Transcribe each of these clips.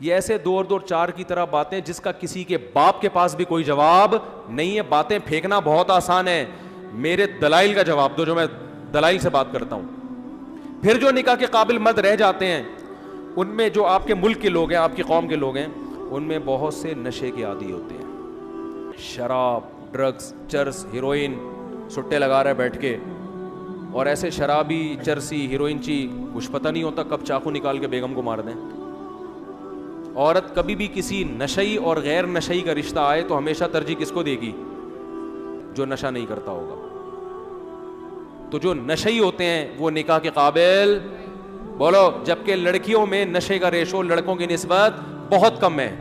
یہ ایسے دو اور دو چار کی طرح باتیں جس کا کسی کے باپ کے پاس بھی کوئی جواب نہیں ہے. باتیں پھینکنا بہت آسان ہے, میرے دلائل کا جواب دو جو میں دلائل سے بات کرتا ہوں. پھر جو نکاح کے قابل مرد رہ جاتے ہیں ان میں جو آپ کے ملک کے لوگ ہیں, آپ کی قوم کے لوگ ہیں, ان میں بہت سے نشے کے عادی ہوتے ہیں. شراب, ڈرگز, چرس, ہیروئن, سٹے لگا رہے بیٹھ کے, اور ایسے شرابی, چرسی, ہیروئن چی کچھ پتہ نہیں ہوتا کب چاقو نکال کے بیگم کو مار دیں. عورت کبھی بھی کسی نشئی اور غیر نشئی کا رشتہ آئے تو ہمیشہ ترجیح کس کو دے گی؟ جو نشہ نہیں کرتا ہوگا. تو جو نشئی ہوتے ہیں وہ نکاح کے قابل بولو, جبکہ لڑکیوں میں نشے کا ریشو لڑکوں کی نسبت بہت کم ہے.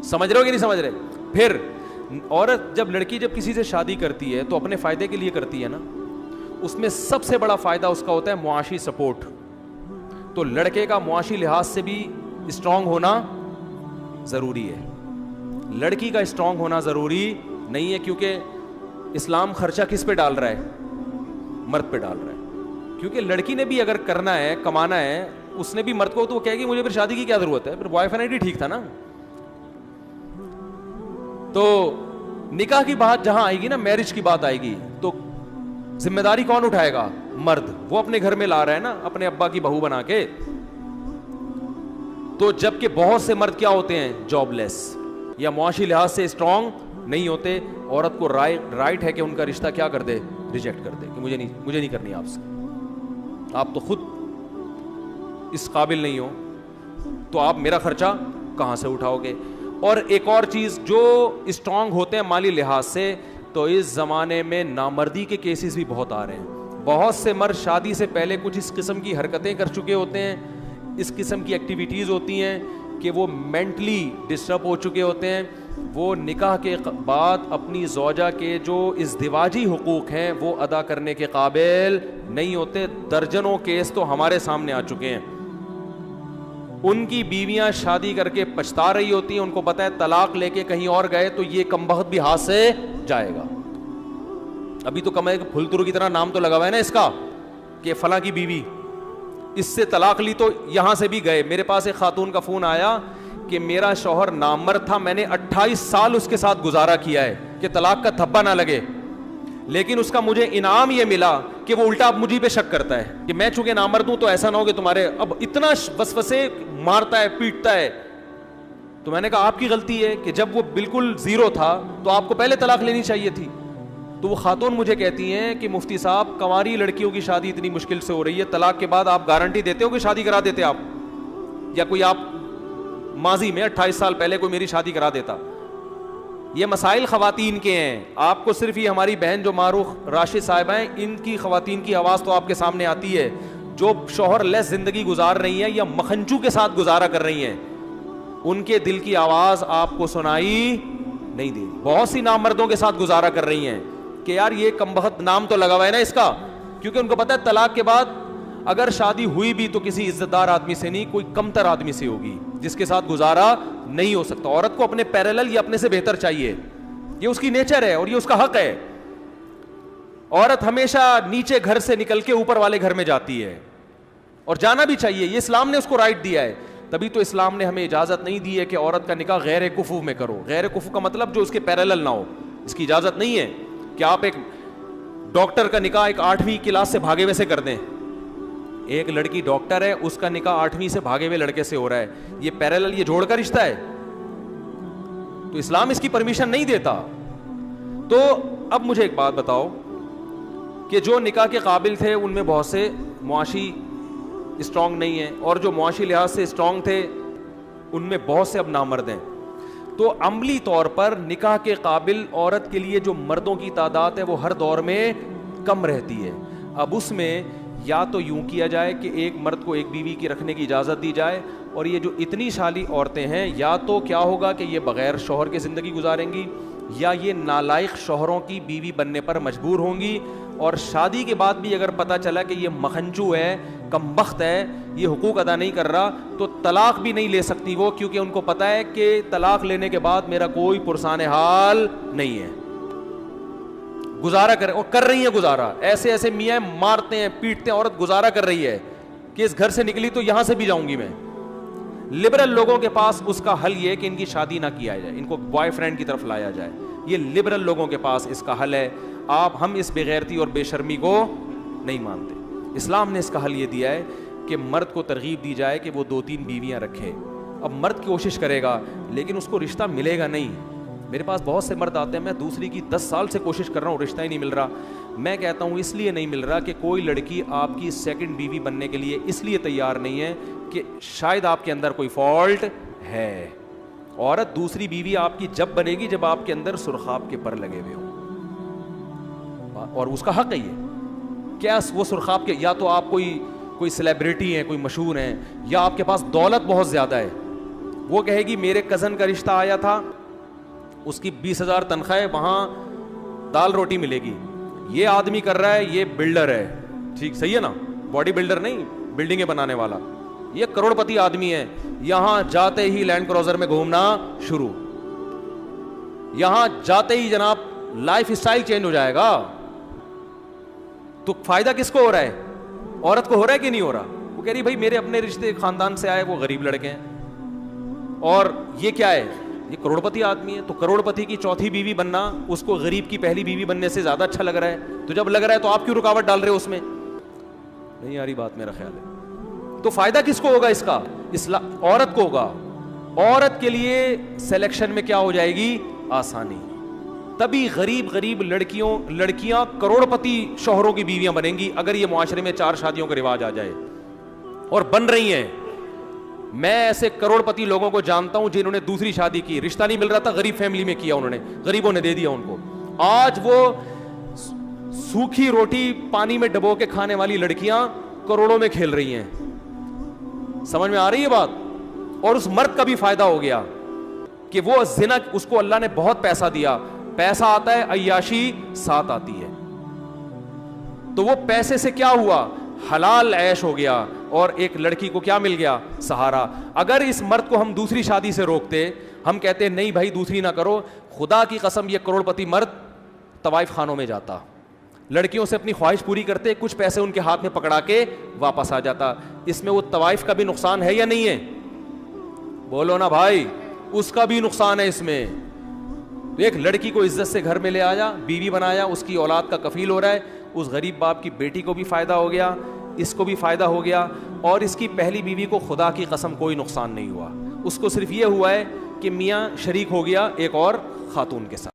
سمجھ رہے ہو کہ نہیں سمجھ رہے؟ پھر عورت جب کسی سے شادی کرتی ہے تو اپنے فائدے کے لیے کرتی ہے نا, اس میں سب سے بڑا فائدہ اس کا ہوتا ہے معاشی سپورٹ. تو لڑکے کا معاشی لحاظ سے بھی اسٹرانگ ہونا ضروری ہے, لڑکی کا اسٹرانگ ہونا ضروری نہیں ہے, کیونکہ اسلام خرچہ کس پہ ڈال رہا ہے؟ مرد پہ ڈال رہا ہے. کیونکہ لڑکی نے بھی اگر کرنا ہے, کمانا ہے, اس نے بھی مرد کو, تو وہ کہے گی مجھے پھر شادی کی کیا ضرورت ہے, پھر بوائے فرینڈ ہی ٹھیک تھا نا. تو نکاح کی بات جہاں آئے گی نا, میرج کی بات آئے گی, تو ذمہ داری کون اٹھائے گا؟ مرد. وہ اپنے گھر میں لا رہا ہے نا اپنے ابا کی بہو بنا کے. تو جبکہ بہت سے مرد کیا ہوتے ہیں؟ جاب لیس یا معاشی لحاظ سے اسٹرانگ نہیں ہوتے. عورت کو رائٹ ہے کہ ان کا رشتہ کیا کر دے؟ ریجیکٹ کر دے, کہ مجھے نہیں کرنی آپ سے, آپ تو خود اس قابل نہیں ہو, تو آپ میرا خرچہ کہاں سے اٹھاؤ گے؟ اور ایک اور چیز, جو اسٹرانگ ہوتے ہیں مالی لحاظ سے, تو اس زمانے میں نامردی کے کیسز بھی بہت آ رہے ہیں. بہت سے مرد شادی سے پہلے کچھ اس قسم کی حرکتیں کر چکے ہوتے ہیں, اس قسم کی ایکٹیویٹیز ہوتی ہیں کہ وہ مینٹلی ڈسٹرب ہو چکے ہوتے ہیں. وہ نکاح کے بعد اپنی زوجہ کے جو ازدواجی حقوق ہیں وہ ادا کرنے کے قابل نہیں ہوتے. درجنوں کیس تو ہمارے سامنے آ چکے ہیں. ان کی بیویاں شادی کر کے پچھتا رہی ہوتی ہیں, ان کو پتا ہے طلاق لے کے کہیں اور گئے تو یہ کمبخت بھی ہاتھ سے جائے گا. ابھی تو کمائے پھلترو کی طرح نام تو لگا ہوا ہے نا اس کا, کہ فلاں کی بیوی, اس سے طلاق لی تو یہاں سے بھی گئے. میرے پاس ایک خاتون کا فون آیا کہ میرا شوہر نامرد تھا, میں نے 28 سال اس کے ساتھ گزارا کیا ہے کہ طلاق کا تھپا نہ لگے, لیکن اس کا مجھے انعام یہ ملا کہ وہ الٹا اب مجھے پہ شک کرتا ہے کہ میں چونکہ نامرد ہوں تو ایسا نہ ہو کہ تمہارے, اب اتنا وسوسے مارتا ہے, پیٹتا ہے. تو میں نے کہا آپ کی غلطی ہے کہ جب وہ بالکل زیرو تھا تو آپ کو پہلے طلاق لینی چاہیے تھی. تو وہ خاتون مجھے کہتی ہیں کہ مفتی صاحب کنواری لڑکیوں کی شادی اتنی مشکل سے ہو رہی ہے, طلاق کے بعد آپ گارنٹی دیتے ہو کہ شادی کرا دیتے آپ, یا کوئی آپ ماضی میں 28 سال پہلے کوئی میری شادی کرا دیتا. یہ مسائل خواتین کے ہیں. آپ کو صرف یہ ہماری بہن جو معروف راشد صاحبہ ہیں, ان کی خواتین کی آواز تو آپ کے سامنے آتی ہے جو شوہر لیس زندگی گزار رہی ہیں یا مکھنچو کے ساتھ گزارا کر رہی ہیں, ان کے دل کی آواز آپ کو سنائی نہیں دی. بہت سی نامردوں کے ساتھ گزارا کر رہی ہیں کہ یار یہ کمبخت نام تو لگا ہوا ہے نا اس کا, کیونکہ ان کو پتا ہے طلاق کے بعد اگر شادی ہوئی بھی تو کسی عزت دار آدمی سے نہیں, کوئی کمتر آدمی سے ہوگی جس کے ساتھ گزارا نہیں ہو سکتا. عورت کو اپنے پیرالل یا اپنے سے بہتر چاہیے, یہ اس کی نیچر ہے اور یہ اس کا حق ہے. عورت ہمیشہ نیچے گھر سے نکل کے اوپر والے گھر میں جاتی ہے, اور جانا بھی چاہیے, یہ اسلام نے اس کو رائٹ دیا ہے. تبھی تو اسلام نے ہمیں اجازت نہیں دی ہے کہ عورت کا نکاح غیر کفو میں کرو. غیر کفو کا مطلب جو اس کے پیرالل نہ ہو, اس کی اجازت نہیں ہے کہ آپ ایک ڈاکٹر کا نکاح ایک 8ویں کلاس سے بھاگے ہوئے سے کر دیں. ایک لڑکی ڈاکٹر ہے, اس کا نکاح 8ویں سے بھاگے ہوئے لڑکے سے ہو رہا ہے, یہ پیرالل, یہ جوڑ کا رشتہ ہے, تو اسلام اس کی پرمیشن نہیں دیتا. تو اب مجھے ایک بات بتاؤ کہ جو نکاح کے قابل تھے ان میں بہت سے معاشی اسٹرانگ نہیں ہیں, اور جو معاشی لحاظ سے اسٹرانگ تھے ان میں بہت سے اب نامرد ہیں. تو عملی طور پر نکاح کے قابل عورت کے لیے جو مردوں کی تعداد ہے وہ ہر دور میں کم رہتی ہے. اب اس میں یا تو یوں کیا جائے کہ ایک مرد کو ایک بیوی کی رکھنے کی اجازت دی جائے, اور یہ جو اتنی سالی عورتیں ہیں یا تو کیا ہوگا کہ یہ بغیر شوہر کے زندگی گزاریں گی, یا یہ نالائق شوہروں کی بیوی بننے پر مجبور ہوں گی, اور شادی کے بعد بھی اگر پتہ چلا کہ یہ مکھنچو ہے, کمبخت ہے, یہ حقوق ادا نہیں کر رہا, تو طلاق بھی نہیں لے سکتی وہ, کیونکہ ان کو پتہ ہے کہ طلاق لینے کے بعد میرا کوئی پرسان حال نہیں ہے. گزارا کر رہی ہیں گزارا, ایسے ایسے میاں مارتے ہیں پیٹتے ہیں, عورت گزارا کر رہی ہے کہ اس گھر سے نکلی تو یہاں سے بھی جاؤں گی میں. لبرل لوگوں کے پاس اس کا حل یہ کہ ان کی شادی نہ کیا جائے, ان کو بوائے فرینڈ کی طرف لایا جائے. یہ لبرل لوگوں کے پاس اس کا حل ہے. ہم اس بےغیرتی اور بے شرمی کو نہیں مانتے. اسلام نے اس کا حل یہ دیا ہے کہ مرد کو ترغیب دی جائے کہ وہ 2-3 بیویاں رکھے. اب مرد کوشش کرے گا لیکن اس کو رشتہ ملے گا نہیں. میرے پاس بہت سے مرد آتے ہیں, میں دوسری کی 10 سال سے کوشش کر رہا ہوں, رشتہ ہی نہیں مل رہا. میں کہتا ہوں اس لیے نہیں مل رہا کہ کوئی لڑکی آپ کی سیکنڈ بیوی بننے کے لیے اس لیے تیار نہیں ہے کہ شاید آپ کے اندر کوئی فالٹ ہے. عورت دوسری بیوی آپ کی جب بنے گی جب آپ کے اندر سرخاب کے پر لگے ہوئے ہوں, اور اس کا حق ہے یہ. کیا وہ سرخاب کے, یا تو آپ کوئی سیلیبریٹی ہیں, کوئی مشہور ہیں, یا آپ کے پاس دولت بہت زیادہ ہے. وہ کہے گی میرے کزن کا رشتہ آیا تھا, اس کی 20,000 تنخواہ ہے, وہاں دال روٹی ملے گی. یہ آدمی کر رہا ہے, یہ بلڈر ہے, ٹھیک صحیح ہے نا, باڈی بلڈر نہیں, بلڈنگیں بنانے والا. یہ کروڑ پتی آدمی ہے, یہاں جاتے ہی لینڈ کروزر میں گھومنا شروع, یہاں جاتے ہی جناب لائف اسٹائل چینج ہو جائے گا. تو فائدہ کس کو ہو رہا ہے؟ عورت کو ہو رہا ہے کہ نہیں ہو رہا؟ وہ کہہ رہی بھائی میرے اپنے رشتے خاندان سے آئے, وہ غریب لڑکے ہیں, اور یہ کیا ہے, یہ کروڑ پتی آدمی ہے. تو کروڑ پتی کی چوتھی بیوی بننا اس کو غریب کی پہلی بیوی بننے سے زیادہ اچھا لگ رہا ہے. تو جب لگ رہا ہے تو آپ کیوں رکاوٹ ڈال رہے ہو اس میں؟ نہیں آ رہی بات, میرا خیال ہے. تو فائدہ کس کو ہوگا اس کا؟ عورت کو ہوگا. عورت کے لیے سلیکشن میں کیا ہو جائے گی؟ آسانی. تبھی غریب لڑکیاں کروڑ پتی شوہروں کی بیویاں بنیں گی اگر یہ معاشرے میں 4 شادیوں کا رواج آ جائے, اور بن رہی ہیں. میں ایسے کروڑ پتی لوگوں کو جانتا ہوں جنہوں نے دوسری شادی کی, رشتہ نہیں مل رہا تھا, غریب فیملی میں کیا, انہوں نے غریبوں نے دے دیا ان کو. آج وہ سوکھی روٹی پانی میں ڈبو کے کھانے والی لڑکیاں کروڑوں میں کھیل رہی ہیں. سمجھ میں آ رہی ہے بات؟ اور اس مرد کا بھی فائدہ ہو گیا کہ وہ زنا, اس کو اللہ نے بہت پیسہ دیا, پیسہ آتا ہے, عیاشی ساتھ آتی ہے. تو وہ پیسے سے کیا ہوا؟ حلال عیش ہو گیا, اور ایک لڑکی کو کیا مل گیا؟ سہارا. اگر اس مرد کو ہم دوسری شادی سے روکتے, ہم کہتے نہیں بھائی دوسری نہ کرو, خدا کی قسم یہ کروڑ پتی مرد طوائف خانوں میں جاتا, لڑکیوں سے اپنی خواہش پوری کرتے, کچھ پیسے ان کے ہاتھ میں پکڑا کے واپس آ جاتا. اس میں وہ طوائف کا بھی نقصان ہے یا نہیں ہے؟ بولو نا بھائی, اس کا بھی نقصان ہے اس میں. ایک لڑکی کو عزت سے گھر میں لے آیا, بیوی بنایا, اس کی اولاد کا کفیل ہو رہا ہے, اس غریب باپ کی بیٹی کو بھی فائدہ ہو گیا, اس کو بھی فائدہ ہو گیا, اور اس کی پہلی بیوی کو خدا کی قسم کوئی نقصان نہیں ہوا. اس کو صرف یہ ہوا ہے کہ میاں شریک ہو گیا ایک اور خاتون کے ساتھ.